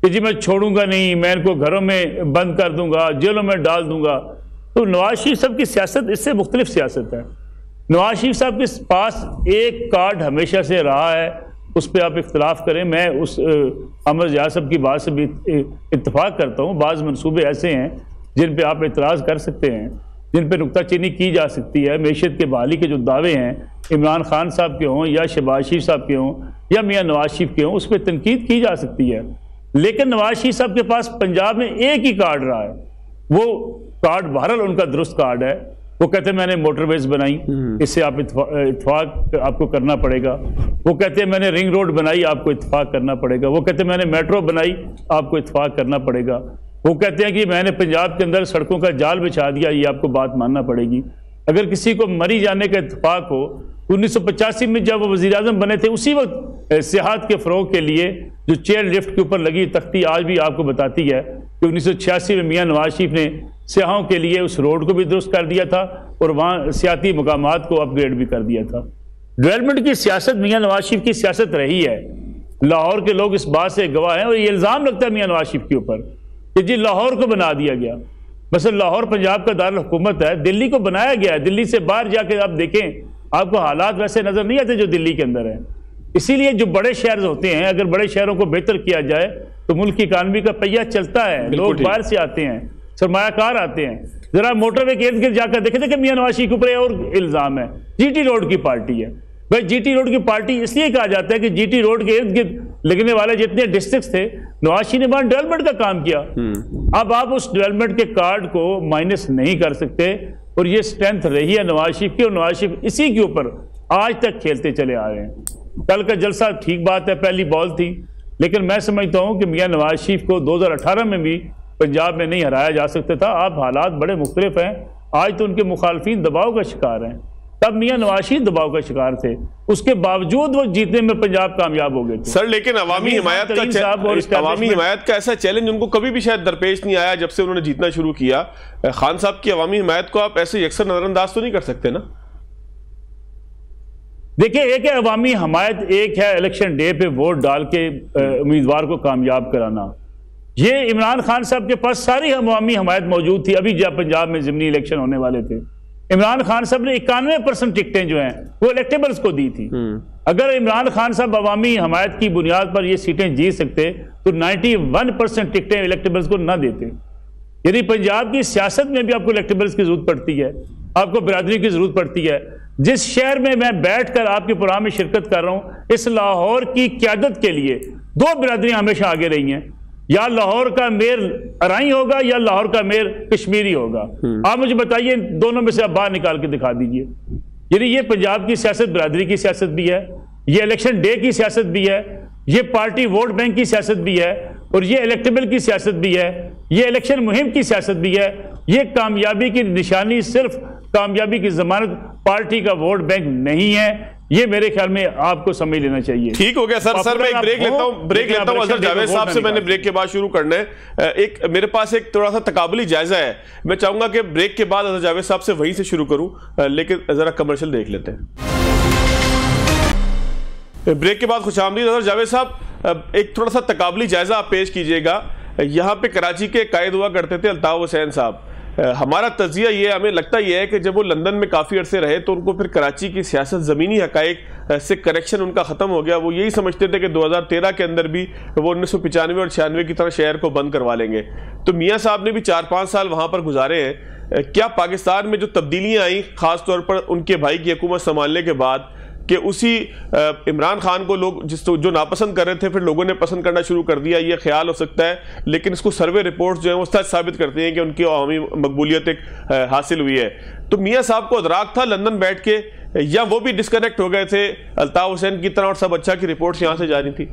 कि जी मैं छोड़ूंगा नहीं, मैं इनको घरों में बंद कर दूंगा, जेलों में डाल दूंगा। तो नवाज शरीफ साहब की सियासत इससे मुख्तलिफ सियासत है। नवाज शरीफ साहब के पास एक कार्ड हमेशा से रहा है, उस पर आप इख्तलाफ करें, मैं उस अमर जहाज साहब की बात से भी इत्तफाक करता हूँ। बाज़ मनसूबे ऐसे हैं जिन पे आप एतराज़ कर सकते हैं, जिन पे नुक्ताचीनी की जा सकती है। मैशत के बहाली के जो दावे हैं इमरान खान साहब के हों या शहबाज शरीफ साहब के हों या मियां नवाज शरीफ के हों, उस पर तनकीद की जा सकती है। लेकिन नवाज शरीफ साहब के पास पंजाब में एक ही कार्ड रहा है, वो कार्ड बहरहाल उनका दुरुस्त कार्ड है। वो कहते हैं मैंने मोटरवेज बनाई, इससे आप इत्तफाक आपको करना पड़ेगा। वो कहते हैं मैंने रिंग रोड बनाई, आपको इत्तफाक करना पड़ेगा। वो कहते हैं मैंने मेट्रो बनाई, आपको इत्तफाक करना पड़ेगा। वो कहते हैं कि मैंने पंजाब के अंदर सड़कों का जाल बिछा दिया, ये आपको बात मानना पड़ेगी। अगर किसी को मरी जाने का इत्तफाक हो, 1985 में जब वो वज़ीर आज़म बने थे, उसी वक्त सियाहत के फ़रोग़ के लिए जो चेयर लिफ्ट के ऊपर लगी तख्ती आज भी आपको बताती है कि 1986 में मियां नवाज शरीफ ने सियाहों के लिए उस रोड को भी दुरुस्त कर दिया था और वहाँ सियाती मकामात को अपग्रेड भी कर दिया था। डेवलपमेंट की सियासत मियां नवाज शरीफ की सियासत रही है। लाहौर के लोग इस बात से गवाह हैं और ये इल्ज़ाम लगता है मियां नवाज शरीफ के ऊपर कि जी लाहौर को बना दिया गया। बस लाहौर पंजाब का दारुल हुकूमत है, दिल्ली को बनाया गया है। दिल्ली से बाहर जाके आप देखें, आपको हालात वैसे नजर नहीं आते जो दिल्ली के अंदर है। इसीलिए जो बड़े शहर होते हैं, अगर बड़े शहरों को बेहतर किया जाए तो मुल्क की इकानमी का पहिया चलता है, लोग बाहर से आते हैं, सरमायाकार आते हैं। जरा मोटरवे के इर्द गिर्द जाकर देखे थे कि मियां नवाज शरीफ के ऊपर और इल्जाम है जीटी रोड की पार्टी है। भाई जीटी रोड की पार्टी इसलिए कहा जाता है कि जीटी रोड के इर्द गिर्द लगने वाले जितने डिस्ट्रिक्ट थे, नवाज शरीफ ने वहां डेवलपमेंट का काम किया। अब आप उस डेवलपमेंट के कार्ड को माइनस नहीं कर सकते और ये स्ट्रेंथ रही है नवाज शरीफ की, और नवाज शरीफ इसी के ऊपर आज तक खेलते चले आ रहे हैं। कल का जलसा ठीक बात है, पहली बॉल थी, लेकिन मैं समझता हूं कि मियां नवाज शरीफ को 2018 में भी पंजाब में नहीं हराया जा सकता था। अब हालात बड़े मुख्तलिफ हैं। आज तो उनके मुखालफिन दबाव का शिकार हैं, तब मियां नवाज शरीफ दबाव का शिकार थे, उसके बावजूद वो जीतने में पंजाब कामयाब हो गए थे। सर लेकिन अवामी हिमायत का ऐसा चैलेंज उनको कभी भी शायद दरपेश नहीं आया जब से उन्होंने जीतना शुरू किया। खान साहब की अवामी हिमायत को आप ऐसे अक्सर नजरअंदाज तो नहीं कर सकते ना। देखिए, एक है अवामी हमायत, एक है इलेक्शन डे पे वोट डाल के उम्मीदवार को कामयाब कराना। ये इमरान खान साहब के पास सारी अवामी हमायत मौजूद थी। अभी जब पंजाब में ज़िमनी इलेक्शन होने वाले थे, इमरान खान साहब ने 91% टिकटें जो हैं वो इलेक्टेबल्स को दी थी। अगर इमरान खान साहब अवामी हमायत की बुनियाद पर ये सीटें जीत सकते तो 91% टिकटें इलेक्टेबल्स को ना देते। यानी पंजाब की सियासत में भी आपको इलेक्टेबल्स की जरूरत पड़ती है, आपको बिरादरी की जरूरत पड़ती है। जिस शहर में मैं बैठकर आपके प्रोग्राम में शिरकत कर रहा हूं, इस लाहौर की क्यादत के लिए दो बिरादरियां हमेशा आगे रही हैं, या लाहौर का मेयर अराई होगा या लाहौर का मेयर कश्मीरी होगा। आप मुझे बताइए, दोनों में से आप बाहर निकाल के दिखा दीजिए। यानी ये पंजाब की सियासत बिरादरी की सियासत भी है, ये इलेक्शन डे की सियासत भी है, ये पार्टी वोट बैंक की सियासत भी है, और ये इलेक्टेबल की सियासत भी है, ये इलेक्शन मुहिम की सियासत भी है। ये कामयाबी की निशानी सिर्फ कामयाबी की जमानत पार्टी का वोट बैंक नहीं है। ये मेरे ख्याल में आपको समझ लेना चाहिए। ठीक हो गया सर मैं एक ब्रेक लेता हूं अजहर जावेद साहब से। मैंने ब्रेक के बाद शुरू करना है। एक मेरे पास एक थोड़ा सा तकाबली जायजा है, मैं चाहूंगा कि ब्रेक के बाद अजहर जावेद साहब से वहीं से शुरू करूं, लेकिन जरा कमर्शियल देख लेते हैं। ब्रेक के बाद खुशामदीद अजहर जावेद साहब। एक थोड़ा सा तकाबली जायजा आप पेश कीजिएगा। यहाँ पे कराची के कायद हुआ करते थे अल्ताफ हुसैन साहब, हमारा तजिया ये, हमें लगता ये है कि जब वो लंदन में काफ़ी अरसे रहे तो उनको फिर कराची की सियासत ज़मीनी हक़ाइक़ से कनेक्शन उनका ख़त्म हो गया। वो यही समझते थे कि 2013 के अंदर भी वो 1995 और 96 की तरह शहर को बंद करवा लेंगे। तो मियाँ साहब ने भी 4-5 साल वहाँ पर गुजारे हैं। क्या पाकिस्तान में जो तब्दीलियाँ आई ख़ास तौर पर उनके भाई की हुकूमत संभालने के बाद, कि उसी इमरान खान को लोग जो नापसंद कर रहे थे फिर लोगों ने पसंद करना शुरू कर दिया, ये ख्याल हो सकता है, लेकिन इसको सर्वे रिपोर्ट्स जो है वो सच साबित करती हैं कि उनकी अवामी मकबूलियत एक हासिल हुई है। तो मियाँ साहब को अदराक था लंदन बैठ के, या वो भी डिस्कनेक्ट हो गए थे अल्ताफ हुसैन की तरह और सब अच्छा की रिपोर्ट्स यहाँ से जारी थी?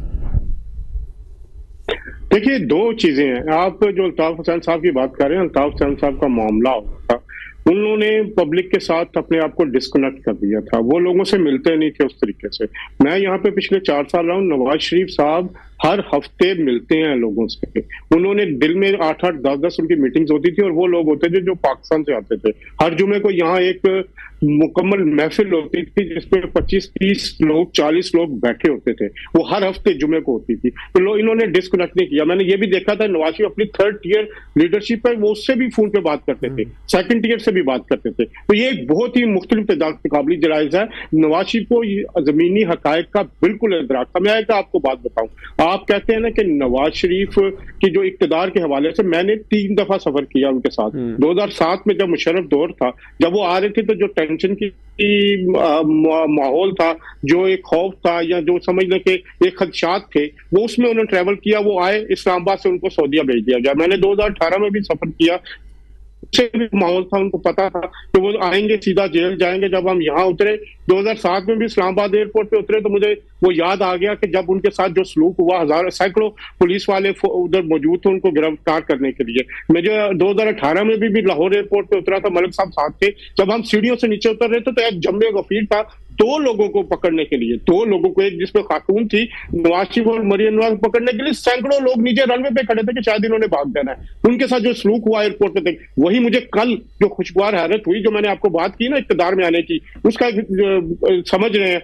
देखिए, दो चीजें हैं। आप जो अल्ताफ हुसैन साहब की बात कर रहे हैं, अल्ताफ हुसैन साहब का मामला था, उन्होंने पब्लिक के साथ अपने आप को डिस्कनेक्ट कर दिया था, वो लोगों से मिलते नहीं थे उस तरीके से। मैं यहाँ पे पिछले 4 साल रहा हूँ, नवाज शरीफ साहब हर हफ्ते मिलते हैं लोगों से। उन्होंने दिल में 8-8, 10-10 उनकी मीटिंग्स होती थी, और वो लोग होते थे जो पाकिस्तान से आते थे। हर जुमे को यहाँ एक मुकम्मल महफिल होती थी जिसपे 25-30 लोग, 40 लोग बैठे होते थे। वो हर हफ्ते जुमे को होती थी। तो लोग इन्होंने डिस्कनेक्ट नहीं किया। मैंने ये भी देखा था नवाज शरीफ अपनी 3rd टियर लीडरशिप पर वो उससे भी फोन पे बात करते थे, 2nd टियर से भी बात करते थे। तो ये एक बहुत ही मुख्तलिफ काबिल जराइज है। नवाज शरीफ को जमीनी हकायक का बिल्कुल इदराक था। मैं आपको बात बताऊं, आप कहते हैं ना कि नवाज शरीफ की जो इक्तदार के हवाले से, मैंने 3 दफा सफर किया उनके साथ। 2007 में जब मुशर्रफ दौर था, जब वो आ रहे थे तो जो टेंशन की माहौल था, जो एक खौफ था, या जो समझ लें कि एक खदशात थे, वो उसमें उन्होंने ट्रैवल किया। वो आए, इस्लामाबाद से उनको सऊदीया भेज दिया गया। मैंने 2018 में भी सफर किया, से भी माहौल था, उनको पता था कि वो आएंगे सीधा जेल जाएंगे। जब हम यहाँ उतरे 2007 में भी इस्लामाबाद एयरपोर्ट पे उतरे, तो मुझे वो याद आ गया कि जब उनके साथ जो सलूक हुआ, सैकड़ों पुलिस वाले उधर मौजूद थे उनको गिरफ्तार करने के लिए। मुझे 2018 में भी लाहौर एयरपोर्ट पे उतरा था, मलिक साहब साथ थे। जब हम सीढ़ियों से नीचे उतर रहे थे तो एक जम्मे गफीर था 2 लोगों को पकड़ने के लिए, 2 लोगों को, एक जिसमें खातून थी, नवाज शरीफ और मरियम नवाज को पकड़ने के लिए सैकड़ों लोग नीचे रनवे पे खड़े थे कि शायद इन्होंने भाग जाना है। उनके साथ जो सलूक हुआ एयरपोर्ट पे थे, वही मुझे कल जो खुशगवार हैरत हुई, जो मैंने आपको बात की ना इक़्तिदार में आने की, उसका समझ रहे हैं।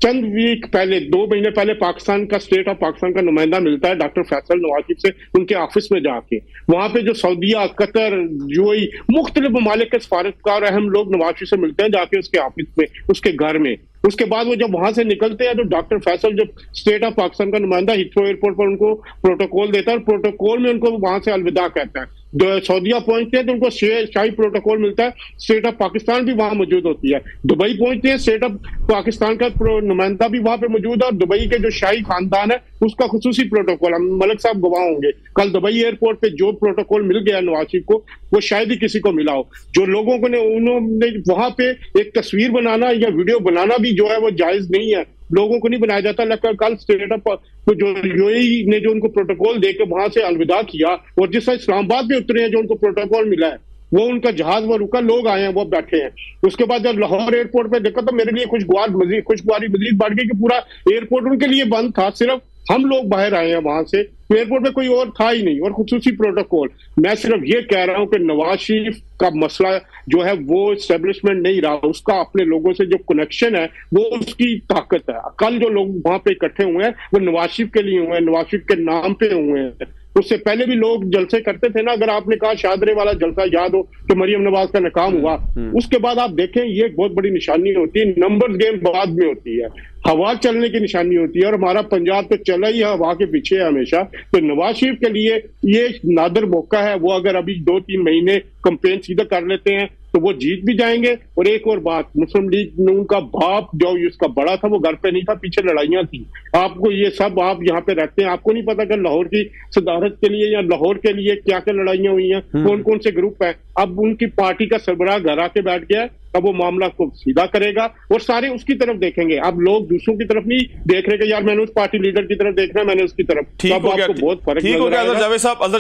चंद वीक पहले, 2 महीने पहले, पाकिस्तान का स्टेट ऑफ पाकिस्तान का नुमाइंदा मिलता है डॉक्टर फैसल नवाज शरीफ से उनके ऑफिस में जाके। वहां पे जो सऊदीया, कतर, यूएई, मुख्तलिफ ममालिक के सफारतकार अहम लोग नवाज शरीफ से मिलते हैं जाके उसके ऑफिस में, उसके घर में। उसके बाद वो जब वहां से निकलते हैं तो डॉक्टर फैसल, जो स्टेट ऑफ पाकिस्तान का नुमाइंदा, हिथ्रो एयरपोर्ट पर उनको प्रोटोकॉल देता है, और प्रोटोकॉल में उनको वहां से अलविदा कहता है। सऊदीया पहुंचते हैं तो उनको शाही प्रोटोकॉल मिलता है, स्टेट ऑफ पाकिस्तान भी वहां मौजूद होती है। दुबई पहुंचते हैं, स्टेट ऑफ पाकिस्तान का नुमाइंदा भी वहां पे मौजूद है, और दुबई के जो शाही खानदान है उसका खुसूसी प्रोटोकॉल, हम मलिक साहब गवाह होंगे, कल दुबई एयरपोर्ट पे जो प्रोटोकॉल मिल गया नवाज शरीफ को, वो शायद ही किसी को मिला हो। जो लोगों को उन्होंने वहां पे एक तस्वीर बनाना या वीडियो बनाना भी जो है वो जायज नहीं है, लोगों को नहीं बनाया जाता। लेकिन कल स्टेट ऑफ जो यूएई ने जो उनको प्रोटोकॉल देकर वहां से अलविदा किया, और जिस तरह इस्लामाबाद में उतरे हैं, जो उनको प्रोटोकॉल मिला है, वो उनका जहाज वो रुका, लोग आए हैं, वो बैठे हैं। उसके बाद जब लाहौर एयरपोर्ट पे देखा तो मेरे लिए खुशगवारी मजीद बढ़ गई कि पूरा एयरपोर्ट उनके लिए बंद था, सिर्फ हम लोग बाहर आए हैं वहां से, एयरपोर्ट पे कोई और था ही नहीं, और खुसूसी प्रोटोकॉल। मैं सिर्फ ये कह रहा हूं कि नवाज शरीफ का मसला जो है वो एस्टेब्लिशमेंट नहीं रहा, उसका अपने लोगों से जो कनेक्शन है वो उसकी ताकत है। कल जो लोग वहां पे इकट्ठे हुए हैं वो नवाज शरीफ के लिए हुए हैं, नवाज शरीफ के नाम पे हुए हैं। उससे पहले भी लोग जलसे करते थे ना, अगर आपने कहा शादरे वाला जलसा याद हो तो मरियम नवाज का नकाम हुआ, उसके बाद आप देखें ये एक बहुत बड़ी निशानी होती है। नंबर्स गेम बाद में होती है, हवा चलने की निशानी होती है, और हमारा पंजाब तो चला ही हवा के पीछे है हमेशा। तो नवाज शरीफ के लिए ये नादर मौका है, वो अगर अभी 2-3 महीने कंपेन सीधा कर लेते हैं तो वो जीत भी जाएंगे। और एक और बात, मुस्लिम लीग नून का बाप जो इसका बड़ा था वो घर पे नहीं था, पीछे लड़ाइयां थी। आपको ये सब, आप यहाँ पे रहते हैं, आपको नहीं पता कि लाहौर की सदारत के लिए या लाहौर के लिए क्या क्या लड़ाइयां हुई हैं, कौन कौन से ग्रुप है। अब उनकी पार्टी का सरबराह घर आके बैठ गया, अब वो मामला को सीधा करेगा और सारे उसकी तरफ देखेंगे। अब लोग दूसरों की तरफ नहीं देख रहे कि यार मैंने उस पार्टी लीडर की तरफ देखना है, मैंने उसकी तरफ। ठीक हो गया, बहुत फर्क ठीक हो गया। अजहर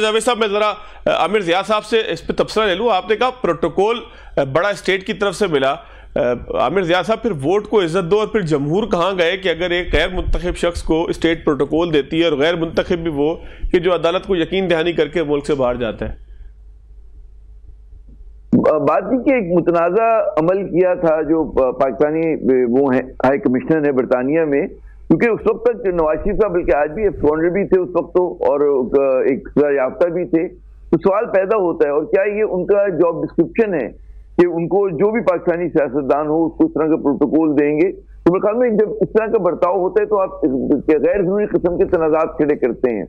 जावेद साहब, मैं जरा आमिर ज़िया साहब से इस पे तबसरा ले लूं। आपने कहा प्रोटोकॉल बड़ा स्टेट की तरफ से मिला। आमिर ज़िया साहब, फिर वोट को इज्जत दो, और फिर जमहूर कहाँ गए कि अगर एक गैर मुंतखब शख्स को स्टेट प्रोटोकॉल देती है, और गैर मुंतखब भी वो कि जो अदालत को यकीन दहानी करके मुल्क से बाहर जाता है। बात की कि एक मुतनाज़ा अमल किया था जो पाकिस्तानी वो है हाई कमिश्नर है बरतानिया में, क्योंकि उस वक्त तक नवाज शरीफ साहब बल्कि आज भी एक्सपाउंडर भी थे उस वक्त तो, और एक सजा याफ्ता भी थे। तो सवाल पैदा होता है, और क्या ये उनका जॉब डिस्क्रिप्शन है कि उनको जो भी पाकिस्तानी सियासतदान हो उसको इस तरह का प्रोटोकॉल देंगे? तो मेरे ख्याल में जब इस तरह का बर्ताव होता है तो आप गैर जरूरी किस्म के तनाजात खड़े करते हैं।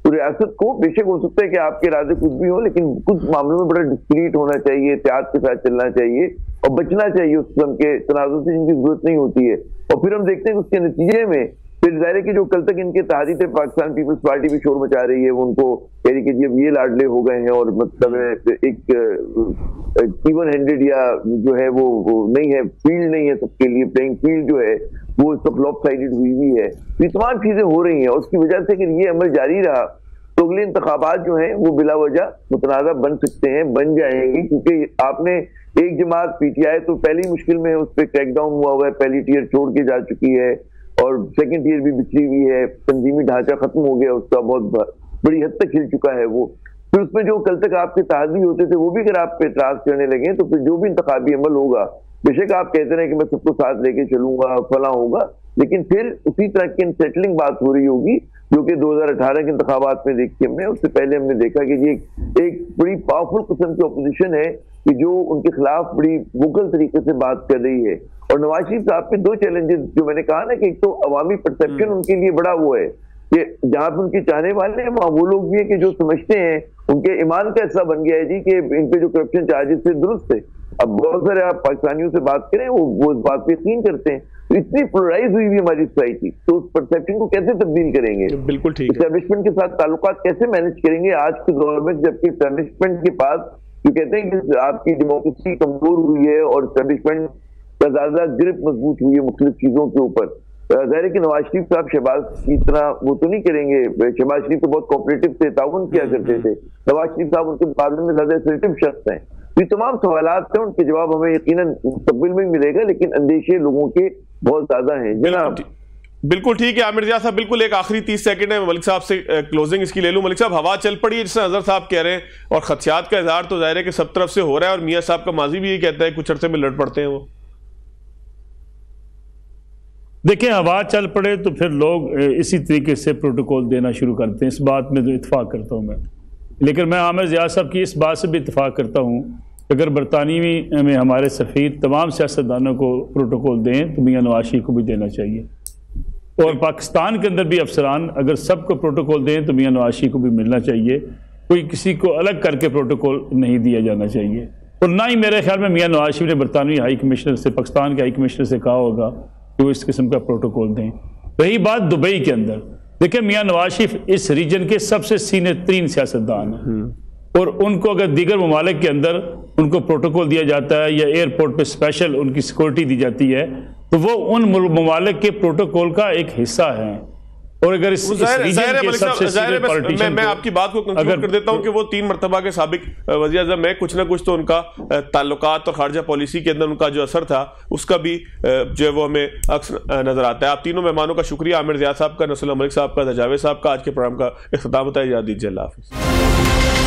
तो रियासत को बेशक हो सकता है कि आपके इरादे कुछ भी हो, लेकिन कुछ मामलों में बड़ा डिस्क्रीट होना चाहिए, एहतियात के साथ चलना चाहिए और बचना चाहिए उस किस्म के तनाज़ुर से जिनकी जरूरत नहीं होती है। और फिर हम देखते हैं कि उसके नतीजे में फिर ज़ाहिर है कि जो कल तक इनके तहरीर पाकिस्तान पीपल्स पार्टी भी शोर मचा रही है, वो उनको कह रही कि जी अब ये लाडले हो गए हैं और मतलब एक इवन हैंडेड या जो है वो नहीं है, फील्ड नहीं है सबके लिए, प्लेइंग फील्ड जो है वो सब लॉपसाइडेड हुई हुई है। ये तमाम चीजें हो रही हैं और उसकी वजह से कि ये अमल जारी रहा तो अगले इंतखाबात जो हैं वो बिला वजह मुतनाज़ा बन सकते हैं, बन जाएंगे, क्योंकि आपने एक जमात पीटीआई तो पहली मुश्किल में उस पर क्रैकडाउन हुआ है, पहली टियर छोड़ के जा चुकी है और सेकंड टियर भी बिछड़ी हुई है, तंजीमी ढांचा खत्म हो गया उसका, बहुत बड़ी हद तक हिल चुका है वो। फिर उसमें जो कल तक आपके ताज़ी होते थे वो भी अगर आप पे एतराज करने लगे तो फिर जो भी इंतखाबी अमल होगा, बेशक आप कहते रहे कि मैं सबको साथ लेके चलूंगा, फला होगा, लेकिन फिर उसी तरह की अनसेटलिंग बात हो रही होगी जो कि 2018 के इंतखाबात में देखी हमने। उससे पहले हमने देखा कि ये एक बड़ी पावरफुल किस्म की अपोजिशन है कि जो उनके खिलाफ बड़ी वोकल तरीके से बात कर रही है। और नवाज शरीफ साहब के दो चैलेंजेस जो मैंने कहा ना कि एक तो अवामी परसेप्शन उनके लिए बड़ा वो है कि जहां पर उनके चाहने वाले हैं वहां वो लोग भी है कि जो समझते हैं, उनके ईमान का हिस्सा बन गया है जी कि इन पे जो करप्शन चार्जेस थे दुरुस्त है। अब बहुत सारे आप पाकिस्तानियों से बात करें वो इस बात पे यकीन करते हैं। तो इतनी पोलराइज हुई हमारी सोसाइटी, तो उस परसेप्शन को कैसे तब्दील करेंगे? बिल्कुल ठीक है। एस्टैब्लिशमेंट के साथ ताल्लुकात कैसे मैनेज करेंगे आज के दौर में, जबकि एस्टैब्लिशमेंट के पास जो कहते हैं कि आपकी डेमोक्रेसी कमजोर हुई है और एस्टैब्लिशमेंट का ज्यादा ग्रिप मजबूत हुई है मुख्तलिफ चीजों के ऊपर। जाहिर है कि नवाज शरीफ साहब शहबाज की तरह वो तो नहीं करेंगे, शहबाज शरीफ तो बहुत कोऑपरेटिव थे, ताउन किया करते थे, नवाज शरीफ साहब उनके मुकाबले में ज्यादा असर्टिव शख्स हैं। ये तमाम सवालात हैं, उनके जवाब हमें यकीनन मुस्तकबिल में मिलेगा, लेकिन अंदेशे लोगों के बहुत ज्यादा हैं जनाब। बिल्कुल ठीक है आमिर रियाज साहब, बिल्कुल एक आखिरी 30 सेकंड है, मलिक साहब से क्लोजिंग इसकी ले लूं। मलिक साहब, हवा चल पड़ी है जिससे अजहर साहब कह रहे हैं और खदशात का इजहार तो जाहिर है कि सब तरफ से हो रहा है और मियां साहब का माजी भी यही कहता है कुछ अरसे में लड़ पड़ते हैं वो। देखिए, हवा चल पड़े तो फिर लोग इसी तरीके से प्रोटोकॉल देना शुरू करते हैं, इस बात में तो इत्तेफाक करता हूँ मैं। लेकिन मैं आमिर रियाज साहब की इस बात से भी इत्तेफाक करता हूँ, अगर बरतानवी में हमारे सफ़ीर तमाम सियासतदानों को प्रोटोकॉल दें तो मियां नवाज शरीफ को भी देना चाहिए, और पाकिस्तान के अंदर भी अफसरान अगर सबको प्रोटोकॉल दें तो मियां नवाज शरीफ को भी मिलना चाहिए। कोई किसी को अलग करके प्रोटोकॉल नहीं दिया जाना चाहिए। और ना ही मेरे ख्याल में मियां नवाज शरीफ ने बरतानवी हाई कमिश्नर से, पाकिस्तान के हाई कमिश्नर से कहा होगा कि वो इस किस्म का प्रोटोकॉल दें। रही बात दुबई के अंदर, देखिए मियां नवाज शरीफ इस रीजन के सबसे सीनियर तरीन सियासतदान हैं, और उनको अगर दीगर ममालिक के अंदर उनको प्रोटोकॉल दिया जाता है या एयरपोर्ट पे स्पेशल उनकी सिक्योरिटी दी जाती है तो वो उन ममालिक के प्रोटोकॉल का एक हिस्सा है। और अगर इस रीजन के सबसे सीनियर पॉलिटिशियन, मैं आपकी बात को कंक्लूड कर देता हूं कि वो 3 मरतबा के साबिक वज़ीर आज़म में कुछ ना कुछ तो उनका ताल्लुकात और खारजा पॉलिसी के अंदर उनका जो असर था उसका भी जो है वो हमें अक्स नजर आता है। आप तीनों मेहमानों का शुक्रिया, आमिर रियाज साहब का, नसरुल्लाह मलिक साहब का, जावेद साहब का। आज के प्रोग्राम का इख्तिताम होता है, इजाज़त दीजिए, अल्लाह हाफ़िज़।